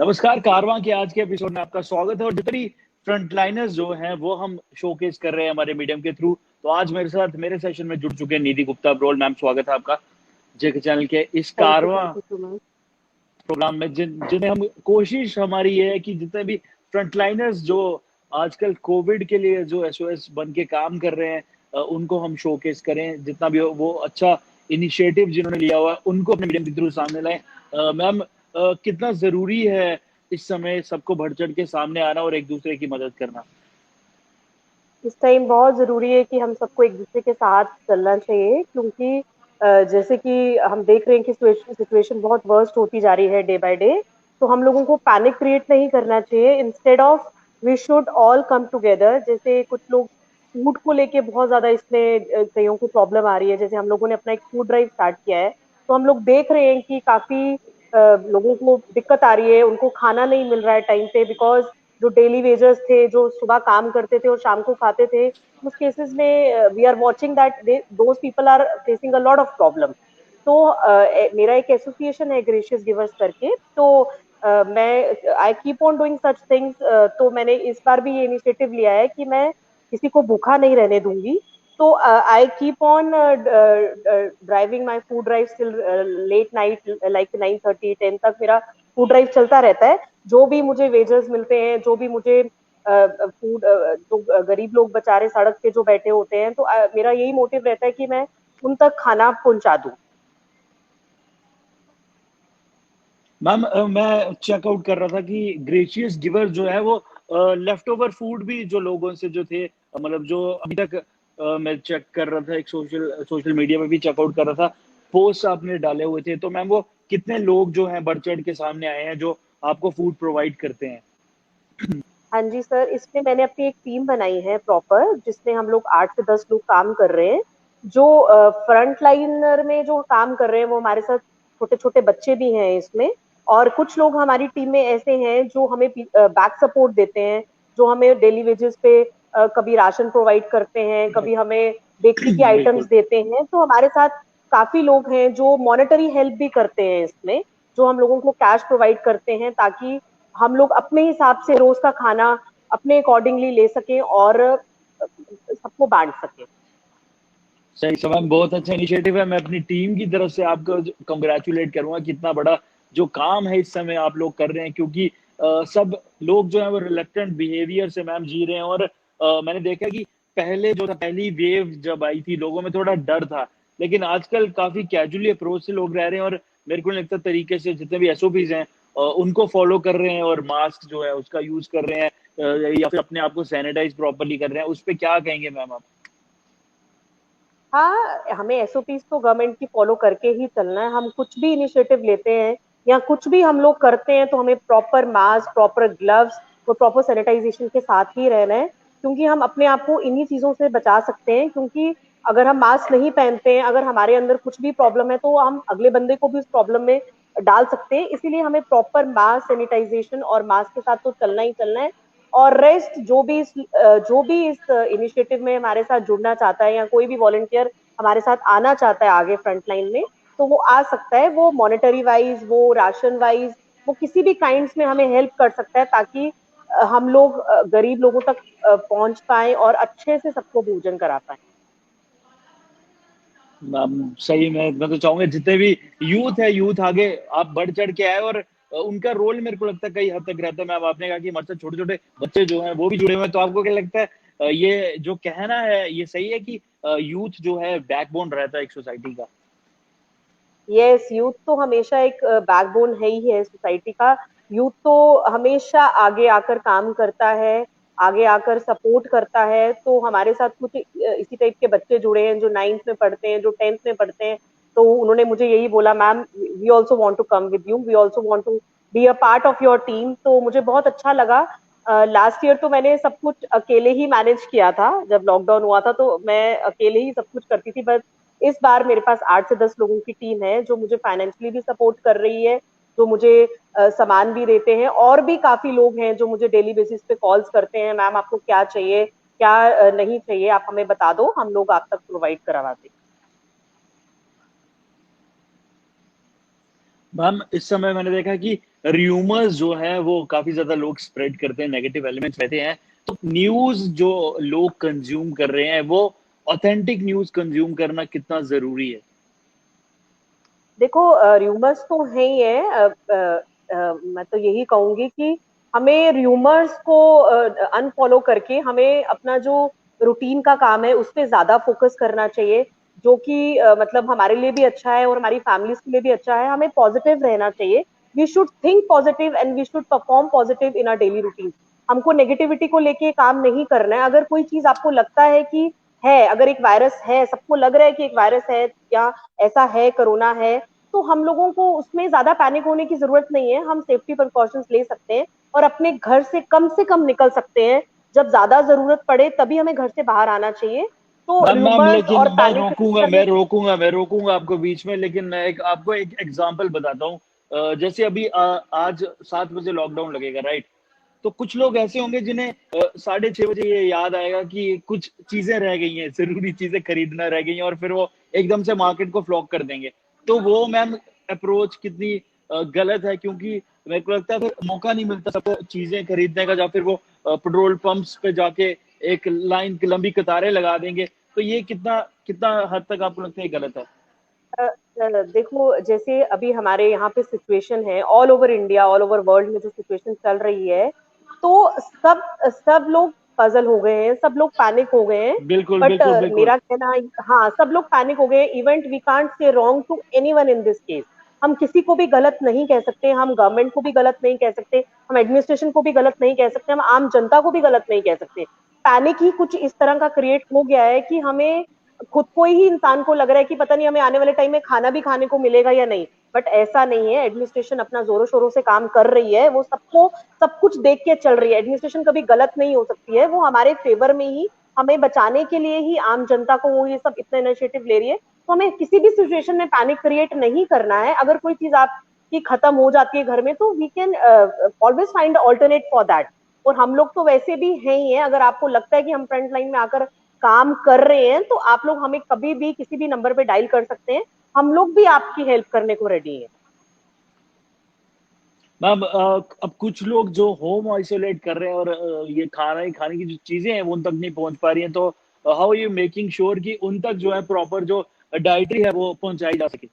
नमस्कार, कारवां के आज के एपिसोड में आपका स्वागत है। और जितनी फ्रंटलाइनर्स जो हैं वो हम शोकेस कर रहे हैं हमारे मीडियम के थ्रू। तो आज मेरे साथ मेरे सेशन में जुड़ चुके हैं निधि गुप्ता ब्रोल। मैम, स्वागत है आपका जेके चैनल के इस कारवां thank you so much. Programme में। जिन्हें हम कोशिश हमारी ये है कि जितने भी फ्रंटलाइनर्स जो आजकल कोविड के लिए जो एसओएस बन के काम कर रहे हैं, उनको हम शोकेस करें। जितना भी वो अच्छा इनिशिएटिव जिन्होंने लिया हुआ है उनको अपने मीडियम के थ्रू सामने लाएं। मैम, कितना जरूरी है इस समय सबको बढ़ चढ़ के सामने आना और एक दूसरे की मदद करना? इस टाइम बहुत ज़रूरी है कि हम सबको एक दूसरे के साथ चलना चाहिए, क्योंकि जैसे कि हम देख रहे हैं कि सिचुएशन बहुत वर्स्ट होती जा रही है डे बाय डे। तो हम लोगों को पैनिक क्रिएट नहीं करना चाहिए। Instead of we should all come together. जैसे कुछ लोग फूड को लेके बहुत ज़्यादा इसमें कईयों को प्रॉब्लम आ रही है। जैसे हम लोगों ने अपना एक फूड ड्राइव स्टार्ट किया है, तो हम लोग देख रहे हैं कि काफ़ी लोगों को दिक्कत आ रही है, उनको खाना नहीं मिल रहा है टाइम पे, बिकॉज जो डेली वेजर्स थे, जो सुबह काम करते थे और शाम को खाते थे, उस केसेस में we are watching that those people are facing a lot of problem. तो मेरा एक एसोसिएशन है ग्रेशियस गिवर्स करके। तो मैं आई keep on doing such things. तो मैंने इस बार भी ये इनिशिएटिव लिया है कि मैं किसी को भूखा नहीं रहने दूंगी। तो I keep on driving my food drive till late night, like 9:30 10 तक मेरा फूड ड्राइव चलता रहता है। जो भी मुझे वेजर्स मिलते हैं, जो भी मुझे फूड, जो गरीब लोग बेचारे सड़क पे जो बैठे होते हैं, तो मेरा यही मोटिव रहता है कि मैं उन तक खाना पहुंचा दूं। मैम, मैं चेकआउट कर रहा था कि ग्रेशियस गिवर जो है वो लेफ्ट ओवर फूड भी जो लोगों से जो थे, मतलब जो अभी तक मैं चेक कर रहा था, एक सोशल सोशल मीडिया पे भी चेकआउट कर रहा था, पोस्ट आपने डाले हुए थे। तो मैम, वो कितने लोग जो हैं बढ़ चढ़ के सामने आए हैं जो आपको फूड प्रोवाइड करते हैं? हाँ जी सर, इसमें मैंने अपनी एक टीम बनाई है प्रॉपर, जिसमें हम लोग 8 से 10 लोग काम कर रहे हैं। जो फ्रंट लाइनर में जो काम कर रहे हैं वो हमारे साथ छोटे छोटे बच्चे भी हैं इसमें। और कुछ लोग हमारी टीम में ऐसे हैं जो हमें बैक सपोर्ट देते हैं, जो हमें डेली वेजेस पे कभी राशन प्रोवाइड करते हैं, कभी हमें बेकरी की आइटम्स बिल्कुल देते हैं। तो हमारे साथ काफी लोग हैं जो मॉनेटरी हेल्प भी करते हैं इसमें, जो हम लोगों को कैश प्रोवाइड करते हैं, ताकि हम लोग अपने हिसाब से रोज का खाना अपने अकॉर्डिंगली ले सकें और सबको बांट सकें। सही समय, बहुत अच्छा इनिशिएटिव है। मैं अपनी टीम की तरफ से आपको कंग्रेचुलेट करूंगा। कितना बड़ा जो काम है इस समय आप लोग कर रहे हैं, क्योंकि सब लोग जो है वो रिलेक्टेंट बिहेवियर से मैम जी रहे हैं। और मैंने देखा कि पहले जो था, पहली वेव जब आई थी, लोगों में थोड़ा डर था, लेकिन आजकल काफी कैजुअली अप्रोच से लोग रह रहे हैं। और मेरे को नहीं लगता तरीके से जितने भी एसओपीज हैं उनको फॉलो कर रहे हैं, और मास्क जो है उसका यूज कर रहे हैं, या फिर अपने आप को सैनिटाइज प्रॉपरली कर रहे हैं। उस पर क्या कहेंगे मैम आप? हाँ, हमें एसओपीज तो गवर्नमेंट की फॉलो करके ही चलना है। हम कुछ भी इनिशिएटिव लेते हैं या कुछ भी हम लोग करते हैं, तो हमें प्रॉपर मास्क, प्रॉपर ग्लव्स और प्रॉपर सैनिटाइजेशन के साथ ही रहना है, क्योंकि हम अपने आप को इन्हीं चीजों से बचा सकते हैं। क्योंकि अगर हम मास्क नहीं पहनते हैं, अगर हमारे अंदर कुछ भी प्रॉब्लम है, तो हम अगले बंदे को भी उस प्रॉब्लम में डाल सकते हैं। इसीलिए हमें प्रॉपर मास्क, सैनिटाइजेशन और मास्क के साथ तो चलना ही चलना है। और रेस्ट जो भी इस इनिशिएटिव में हमारे साथ जुड़ना चाहता है, या कोई भी वॉलंटियर हमारे साथ आना चाहता है आगे फ्रंट लाइन में, तो वो आ सकता है। वो मॉनेटरी वाइज, वो राशन वाइज, वो किसी भी काइंड्स में हमें हेल्प कर सकता है, ताकि हम लोग गरीब लोगों तक पहुंच पाए और अच्छे से सबको भोजन करा पाए। सही में मैं तो चाहूंगा जितने भी यूथ है, यूथ आगे आप बढ़ चढ़ के आए। और उनका रोल मेरे को लगता है कई हद तक रहता है। मैम, आपने कहा कि हमारे साथ छोटे छोटे बच्चे जो हैं वो भी जुड़े हुए हैं, तो आपको क्या लगता है ये जो कहना है ये सही है कि यूथ जो है बैकबोन रहता है एक सोसाइटी का? यस, यूथ तो हमेशा एक बैकबोन है ही है सोसाइटी का। यूथ तो हमेशा आगे आकर काम करता है, आगे आकर सपोर्ट करता है। तो हमारे साथ कुछ इसी टाइप के बच्चे जुड़े हैं, जो 9th में पढ़ते हैं, जो 10th में पढ़ते हैं। तो उन्होंने मुझे यही बोला, ma'am we also want to come with you, we also want to be a part of your team. तो मुझे बहुत अच्छा लगा। लास्ट ईयर तो मैंने सब कुछ अकेले ही मैनेज किया था। जब लॉकडाउन हुआ था तो मैं अकेले ही सब कुछ करती थी, बट इस बार मेरे पास 8 से 10 लोगों की टीम है, जो मुझे फाइनेंशियली भी सपोर्ट कर रही है, जो मुझे सामान भी देते हैं। और भी काफी लोग हैं जो मुझे डेली बेसिस पे कॉल्स करते हैं, मैम आपको क्या चाहिए, क्या नहीं चाहिए, आप हमें बता दो, हम लोग आप तक प्रोवाइड करवा दें। मैम, इस समय मैंने देखा कि र्यूमर्स जो है वो काफी ज्यादा लोग स्प्रेड करते हैं, नेगेटिव एलिमेंट्स रहते हैं, तो न्यूज जो लोग कंज्यूम कर रहे हैं वो ऑथेंटिक न्यूज कंज्यूम करना कितना जरूरी है? देखो, र्यूमर्स तो है ही है। मैं तो यही कहूंगी कि हमें र्यूमर्स को अनफॉलो करके हमें अपना जो रूटीन का काम है उस पर ज्यादा फोकस करना चाहिए, जो कि मतलब हमारे लिए भी अच्छा है और हमारी फैमिलीज के लिए भी अच्छा है। हमें पॉजिटिव रहना चाहिए। We should think positive and we should perform positive in our daily routine. हमको नेगेटिविटी को लेके काम नहीं करना है। अगर कोई चीज आपको लगता है कि है, अगर एक वायरस है, सबको लग रहा है कि एक वायरस है या ऐसा है, कोरोना है, तो हम लोगों को उसमें ज्यादा पैनिक होने की जरूरत नहीं है। हम सेफ्टी प्रिकॉशंस ले सकते हैं और अपने घर से कम निकल सकते हैं। जब ज्यादा जरूरत पड़े तभी हमें घर से बाहर आना चाहिए। तो मैम र्यूमर्स लेकिन और पैनिक करने मैं रोकूंगा आपको बीच में, लेकिन मैं आपको एक एग्जांपल बताता हूँ। जैसे अभी आज 7 बजे लॉकडाउन लगेगा, राइट? तो कुछ लोग ऐसे होंगे जिन्हें 6:30 बजे ये याद आएगा कि कुछ चीजें रह गई हैं, जरूरी चीजें खरीदना रह गई हैं, और फिर वो एकदम से मार्केट को फ्लॉक कर देंगे। तो वो मैम अप्रोच कितनी गलत है, क्योंकि मेरे को लगता है फिर मौका नहीं मिलता सबको चीजें खरीदने का, या फिर वो पेट्रोल पंप्स पे जाके एक लाइन की लंबी कतारें लगा देंगे। तो ये कितना कितना हद तक आपको लगता है गलत है? देखो, जैसे अभी हमारे यहाँ पे सिचुएशन है, all over India, all over world में जो सिचुएशन चल रही है, तो सब सब लोग पजल हो गए हैं, सब लोग पैनिक हो गए हैं। बिल्कुल बट बिल्कुल बिल्कुल। मेरा कहना, हाँ, सब लोग पैनिक हो गए। Even we can't say wrong to anyone in this case. हम किसी को भी गलत नहीं कह सकते, हम गवर्नमेंट को भी गलत नहीं कह सकते, हम एडमिनिस्ट्रेशन को भी गलत नहीं कह सकते, हम आम जनता को भी गलत नहीं कह सकते। पैनिक ही कुछ इस तरह का क्रिएट हो गया है कि हमें खुद को ही, इंसान को लग रहा है कि पता नहीं हमें आने वाले टाइम में खाना भी खाने को मिलेगा या नहीं। बट ऐसा नहीं है। एडमिनिस्ट्रेशन अपना जोरों शोरों से काम कर रही है, वो सबको सब कुछ देख के चल रही है। एडमिनिस्ट्रेशन कभी गलत नहीं हो सकती है, वो हमारे फेवर में ही, हमें बचाने के लिए ही आम जनता को वो ये सब इतना इनिशिएटिव ले रही है। तो हमें किसी भी सिचुएशन में पैनिक क्रिएट नहीं करना है। अगर कोई चीज आपकी खत्म हो जाती है घर में, तो we can always find alternate for that. और हम लोग तो वैसे भी हैं ही हैं। अगर आपको लगता है कि हम फ्रंट लाइन में आकर काम कर रहे हैं, तो आप लोग हमें कभी भी किसी भी नंबर पे डायल कर सकते हैं। हम लोग भी आपकी हेल्प करने को रेडी हैं। मैम अब कुछ लोग जो होम आइसोलेट कर रहे हैं और ये खाने की जो चीजें हैं वो उन तक नहीं पहुंच पा रही हैं, तो हाउ यू मेकिंग श्योर कि उन तक जो है प्रॉपर जो डाइटरी है वो पहुंचाई जा सके?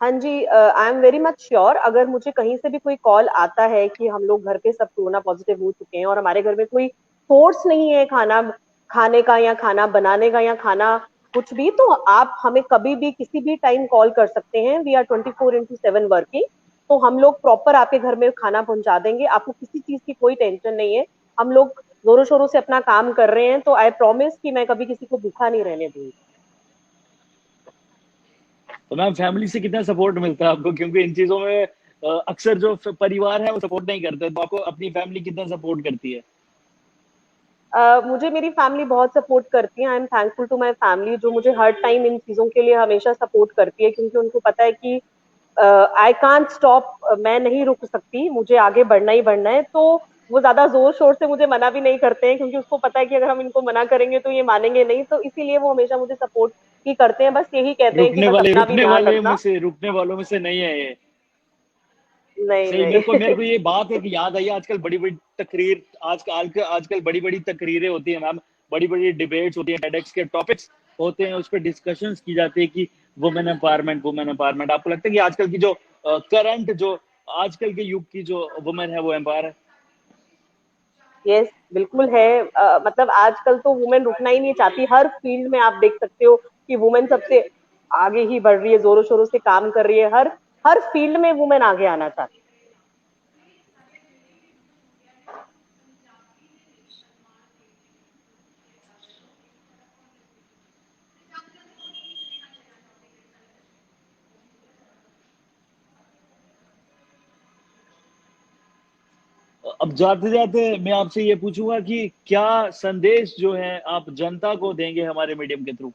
हाँ जी, I am very much sure. अगर मुझे कहीं से भी कोई कॉल आता है कि हम लोग घर पे सब कोरोना पॉजिटिव हो चुके हैं और हमारे घर में कोई सोर्स नहीं है खाना खाने का या खाना बनाने का या खाना कुछ भी, तो आप हमें कभी भी किसी भी टाइम कॉल कर सकते हैं। We are 24/7 working. तो हम लोग प्रॉपर आपके घर में खाना पहुंचा देंगे। आपको किसी चीज की कोई टेंशन नहीं है। हम लोग जोरों शोरों से अपना काम कर रहे हैं, तो आई प्रॉमिस कि मैं कभी किसी को भूखा नहीं रहने दूंगी। तो मैम फैमिली से कितना सपोर्ट मिलता है आपको, क्योंकि इन चीजों में अक्सर जो परिवार है वो सपोर्ट नहीं करते, तो आपको अपनी फैमिली कितना सपोर्ट करती है? मुझे मेरी फैमिली बहुत सपोर्ट करती है। I am thankful to my family, जो मुझे हर टाइम इन चीजों के लिए हमेशा सपोर्ट करती है, क्योंकि उनको पता है कि आई कांट स्टॉप। मैं नहीं रुक सकती, मुझे आगे बढ़ना ही बढ़ना है। तो वो ज्यादा जोर शोर से मुझे मना भी नहीं करते हैं, क्योंकि उसको पता है कि अगर हम इनको मना करेंगे तो ये मानेंगे नहीं। तो इसीलिए वो हमेशा मुझे सपोर्ट ही करते हैं। बस यही कहते हैं कि बस अपना भी ध्यान रखना। रुकने वालों में से नहीं है ये। नहीं सही। नहीं। मेरे को ये बात एक याद आई, आजकल बड़ी बड़ी तकरीर आजकल बड़ी बड़ी तकरीरें होती है मैम, बड़ी बड़ी डिबेट्स होती है, टेडेक्स के टॉपिक्स होते हैं, उस पर डिस्कशंस की जाती है कि वुमेन एम्पावरमेंट। आपको लगता है कि आजकल की जो करंट जो आजकल के युग की जो वुमेन है वो एम्पावर है? यस, बिल्कुल है। मतलब आजकल तो वुमेन रुकना ही नहीं चाहती। हर फील्ड में आप देख सकते हो कि वुमेन सबसे आगे ही बढ़ रही है, जोरों शोरों से काम कर रही है। हर हर फील्ड में वुमेन आगे आना चाहती अब जाते जाते मैं आपसे ये पूछूंगा कि क्या संदेश जो है आप जनता को देंगे हमारे मीडियम के थ्रू?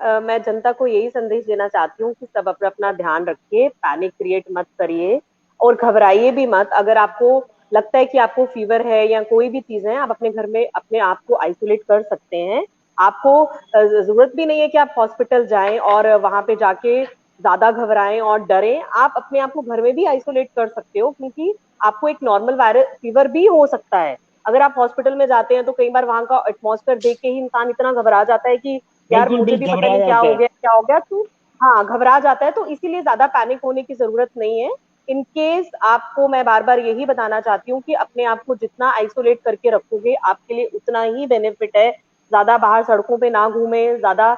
मैं जनता को यही संदेश देना चाहती हूँ कि सब अपना अपना ध्यान रखिए, पैनिक क्रिएट मत करिए और घबराइए भी मत। अगर आपको लगता है कि आपको फीवर है या कोई भी चीज है, आप अपने घर में अपने आप को आइसोलेट कर सकते हैं। आपको जरूरत भी नहीं है कि आप हॉस्पिटल जाएं और वहां पे जाके ज्यादा घबराएं और डरें, आप अपने आप को घर में भी आइसोलेट कर सकते हो, क्योंकि आपको एक नॉर्मल वायरल फीवर भी हो सकता है। अगर आप हॉस्पिटल में जाते हैं तो कई बार वहां का एटमॉस्फेयर देख के ही इंसान इतना घबरा जाता है कि यार बिल्कुल मुझे भी बिल्कुल पता घबरा नहीं क्या जाता हो है। गया क्या हो गया, तो हाँ घबरा जाता है। तो इसीलिए ज्यादा पैनिक होने की जरूरत नहीं है। इन केस आपको मैं बार बार यही बताना चाहती हूँ कि अपने आप को जितना आइसोलेट करके रखोगे आपके लिए उतना ही बेनिफिट है। ज्यादा बाहर सड़कों पे ना घूमे, ज्यादा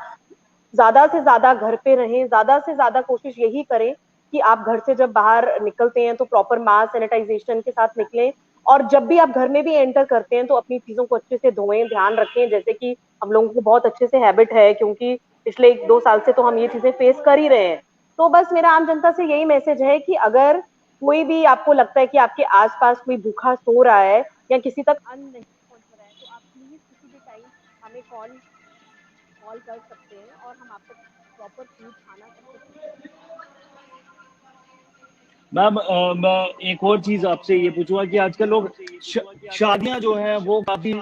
ज्यादा से ज्यादा घर पे रहें, ज्यादा से ज्यादा कोशिश यही करें कि आप घर से जब बाहर निकलते हैं तो प्रॉपर मास्क सैनिटाइजेशन के साथ निकलें। और जब भी आप घर में भी एंटर करते हैं तो अपनी चीजों को अच्छे से धोएं, ध्यान रखें, जैसे कि हम लोगों को बहुत अच्छे से हैबिट है, क्योंकि पिछले 1-2 साल से तो हम ये चीजें फेस कर ही रहे हैं। तो बस मेरा आम जनता से यही मैसेज है कि अगर कोई भी आपको लगता है कि आपके आसपास कोई भूखा सो रहा है या किसी तक अन्न नहीं पहुंच रहा है, तो आप प्लीज किसी भी टाइम हमें कॉल कॉल कर सकते हैं और हम आप तक प्रॉपर फूड खाना सब कुछ पहुंचा मैम मैं एक और चीज आपसे ये पूछूंगा कि आजकल लोग शादियां जो है वो काफी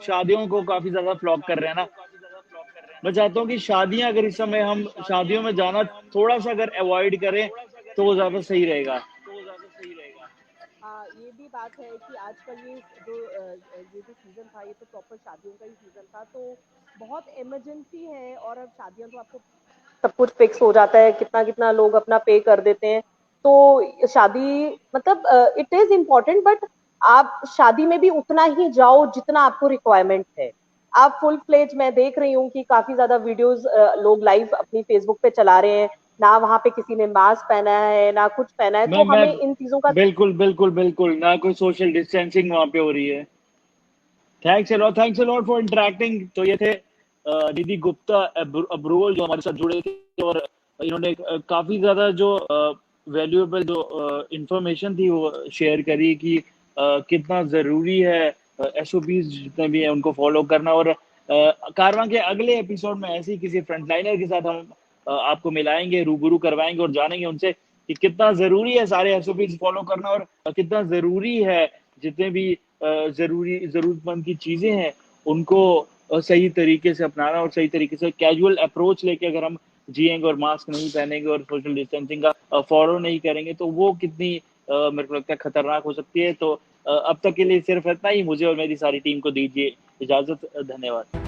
शादियों को काफी ज्यादा फ्लॉप कर रहे हैं ना। मैं चाहता हूँ कि शादियां अगर इस समय हम शादियों में जाना थोड़ा सा अगर अवॉइड करें तो वो ज्यादा सही रहेगा। ये भी बात है कि आजकल ये जो सीजन था ये तो प्रॉपर शादियों का ही सीजन था, तो बहुत इमरजेंसी है। और अब शादियां तो आपको सब कुछ फिक्स हो जाता है, कितना कितना लोग अपना पे कर देते हैं। तो शादी मतलब इट इज इम्पोर्टेंट, बट आप शादी में भी उतना ही जाओ जितना आपको रिक्वायरमेंट है। आप फुल फ्लेज, मैं देख रही हूँ कि काफी ज्यादा वीडियोस लोग लाइव अपनी फेसबुक पे चला रहे हैं, ना वहां पे किसी ने मास्क पहना है ना कुछ पहना है, तो मैं हमें इन चीजों का बिल्कुल बिल्कुल बिल्कुल ना कोई सोशल डिस्टेंसिंग वहां पे हो रही है। Thanks a lot for interacting. तो ये थे दीदी गुप्ता अब्रूवल जो हमारे साथ जुड़े थे और इन्होंने काफी ज्यादा जो वैल्यूएबल जो इंफॉर्मेशन थी वो शेयर करी कि कितना जरूरी है एसओपीज जितने भी हैं उनको फॉलो करना। और कारवां के अगले एपिसोड में ऐसे ही किसी फ्रंटलाइनर के साथ हम आपको मिलाएंगे, रूबरू करवाएंगे और जानेंगे उनसे कि कितना जरूरी है सारे एसओपीज फॉलो करना और कितना जरूरी है जितने भी जरूरतमंद की चीजें हैं उनको सही तरीके से अपनाना और सही तरीके से कैजुअल अप्रोच लेके अगर हम जिएंगे और मास्क नहीं पहनेंगे और सोशल डिस्टेंसिंग का फॉलो नहीं करेंगे तो वो कितनी मेरे को लगता है खतरनाक हो सकती है। तो अब तक के लिए सिर्फ इतना ही। मुझे और मेरी सारी टीम को दीजिए इजाजत। धन्यवाद।